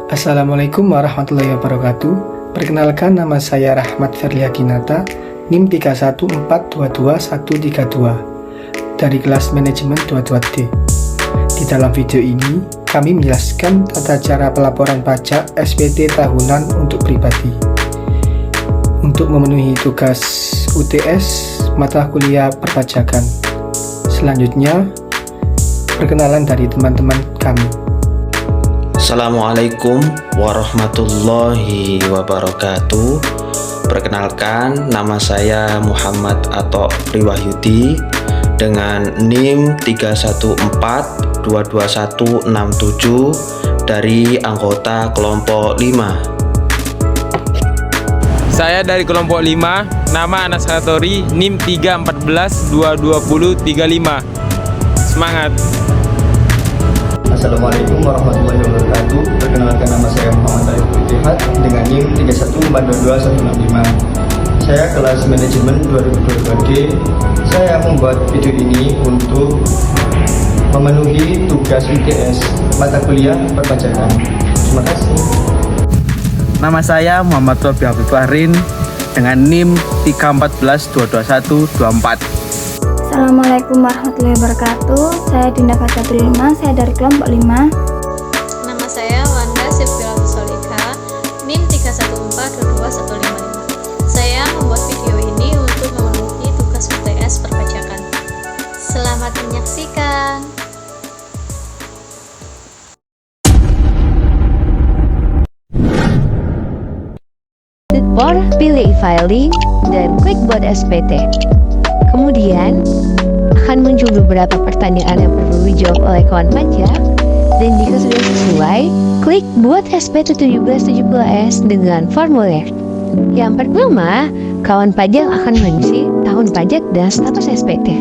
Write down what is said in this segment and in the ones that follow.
Assalamualaikum warahmatullahi wabarakatuh. Perkenalkan, nama saya Rahmat Ferliakinata, NIM 314222132 dari kelas manajemen 22D. Di dalam video ini, kami menjelaskan tata cara pelaporan pajak SPT tahunan untuk pribadi. Untuk memenuhi tugas UTS mata kuliah perpajakan. Selanjutnya, perkenalan dari teman-teman kami. Assalamualaikum warahmatullahi wabarakatuh. Perkenalkan, nama saya Muhammad Atok Priwahyudi dengan NIM 314222167 dari anggota kelompok 5. Saya dari kelompok 5, nama Anas Hatori, NIM 314222035. Semangat! Assalamualaikum warahmatullahi wabarakatuh. Perkenalkan, nama saya Muhammad Arif Ittihad dengan NIM 314222165. Saya kelas manajemen 2022D. Saya membuat video ini untuk memenuhi tugas UTS mata kuliah perpajakan. Terima kasih. Nama saya Muhammad Robi Habib Fahrin dengan NIM 314222124. Assalamualaikum warahmatullahi wabarakatuh. Saya Dinda Fatia Prilma, saya dari kelompok 5. Nama saya Wanda Sifilatu Solika, NIM 314222155. Saya membuat video ini untuk memenuhi tugas UTS perpajakan. Selamat menyaksikan. For pilih e-filing dan klik buat SPT. Kemudian akan muncul beberapa pertanyaan yang perlu dijawab oleh kawan pajak, dan jika sudah sesuai, klik buat SPT 1770S dengan formulir. Yang pertama, kawan pajak akan mengisi tahun pajak dan status SPT.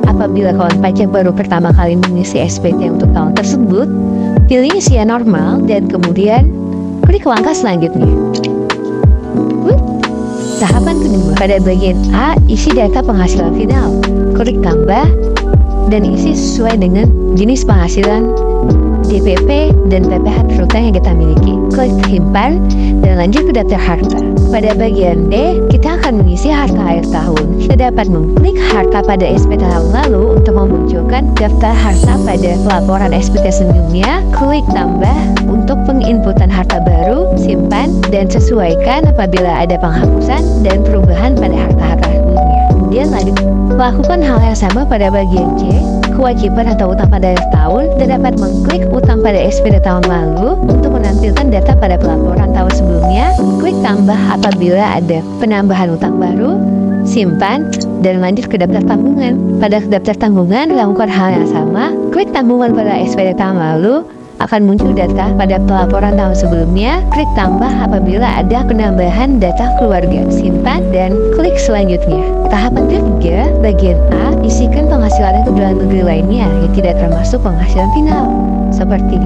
Apabila kawan pajak baru pertama kali mengisi SPT untuk tahun tersebut, pilih isian normal dan kemudian klik langkah selanjutnya. Tahapan kedua, pada bagian A, isi data penghasilan final. Klik tambah dan isi sesuai dengan jenis penghasilan, DPP, dan PPh terutama yang kita miliki. Klik simpan dan lanjut ke daftar harta. Pada bagian D, kita akan mengisi harta akhir tahun. Kita dapat mengklik harta pada SPT tahun lalu untuk memunculkan daftar harta pada pelaporan SPT sebelumnya. Klik tambah untuk penginputan harta baru, simpan, dan sesuaikan apabila ada penghapusan dan perubahan pada harta-harta sebelumnya. Kemudian lanjut lakukan hal yang sama pada bagian C, kewajiban atau utang pada akhir tahun. Kita dapat mengklik utang pada SPT tahun lalu untuk menampilkan data pada pelaporan tahun sebelumnya. Klik tambah apabila ada penambahan utang baru, simpan, dan lanjut ke daftar tanggungan. Pada daftar tanggungan, lakukan hal yang sama. Klik tanggungan pada SPT tahun lalu, akan muncul data pada pelaporan tahun sebelumnya. Klik tambah apabila ada penambahan data keluarga, simpan, dan klik selanjutnya. Tahapan ketiga, bagian A, isikan penghasilan kebutuhan negeri lainnya yang tidak termasuk penghasilan final, seperti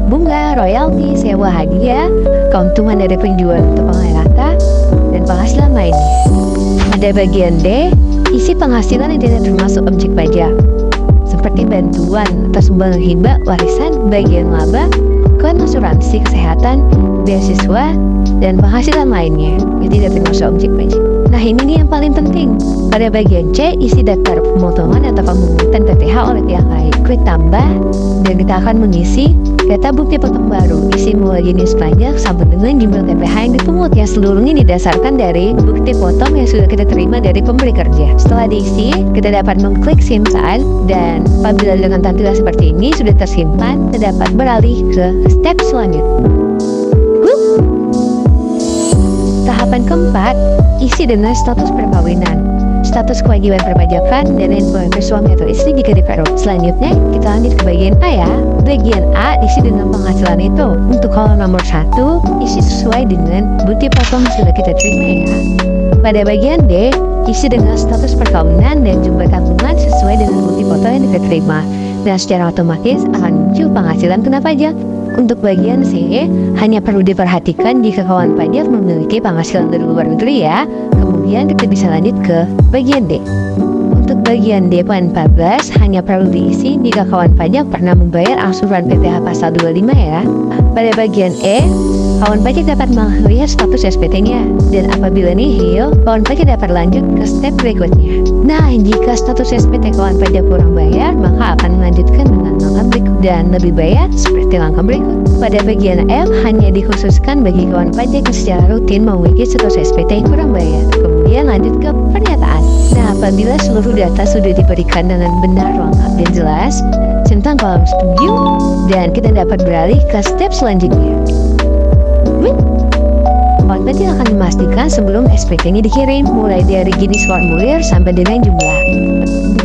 bunga, royalti, sewa hadiah, keuntungan dari penjualan untuk pengairan rata, dan penghasilan lainnya. Pada bagian D, isi penghasilan yang tidak termasuk objek pajak, seperti bantuan atau sumbangan hibah, warisan, bagian laba, klaim asuransi kesehatan, beasiswa, dan penghasilan lainnya yang tidak termasuk objek pajak. Nah, ini nih yang paling penting. Pada bagian C, isi daftar pemotongan atau pemungutan PPh oleh pihak lain. Klik tambah dan kita akan mengisi data bukti potong baru. Isi mulai jenis pajak sampai dengan jumlah PPh yang dipungut, yang seluruhnya didasarkan dari bukti potong yang sudah kita terima dari pemberi kerja. Setelah diisi, kita dapat mengklik simpan, dan apabila dengan tampilan seperti ini sudah tersimpan, kita dapat beralih ke step selanjutnya. Tahapan keempat, isi dengan status perkawinan, status kewajiban perpajakan, dan info suami atau istri jika diperlukan. Selanjutnya, kita lanjut ke bagian A ya. Bagian A isi dengan penghasilan itu. Untuk kolom nomor 1, isi sesuai dengan bukti potong sudah kita terima ya. Pada bagian D, isi dengan status perkawinan dan jumlah tabungan sesuai dengan bukti potong yang kita terima. Dan secara otomatis akan muncul penghasilan kena pajak. Untuk bagian C, hanya perlu diperhatikan jika kawan pajak memiliki penghasilan dari luar negeri ya. Kemudian kita bisa lanjut ke bagian D. Untuk Bagian D14 hanya perlu diisi jika kawan pajak pernah membayar angsuran PPh pasal 25 ya. Pada bagian E, kawan pajak dapat melihat status SPT-nya, dan apabila nihil, kawan pajak dapat lanjut ke step berikutnya. Nah, jika status SPT kawan pajak kurang bayar, maka akan melanjutkan dengan langkah berikut dan lebih bayar seperti langkah berikut. Pada bagian F, hanya dikhususkan bagi kawan pajak yang secara rutin memiliki status SPT yang kurang bayar. Kemudian lanjut ke pernyataan. Nah, apabila seluruh data sudah diberikan dengan benar, lengkap, dan jelas, centang kolom setuju, dan kita dapat beralih ke step selanjutnya. Kawan pajak akan memastikan sebelum SPT-nya dikirim, mulai dari jenis formulir sampai dengan jumlah.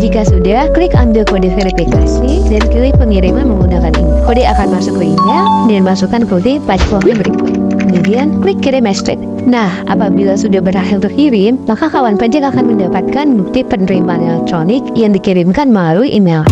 Jika sudah, klik ambil kode verifikasi dan pilih pengiriman menggunakan ini. Kode akan masuk ke email dan masukkan kode pajak berikut. Kemudian klik kirim SPT. Nah, apabila sudah berhasil terkirim, maka kawan pajak akan mendapatkan bukti penerimaan elektronik yang dikirimkan melalui email.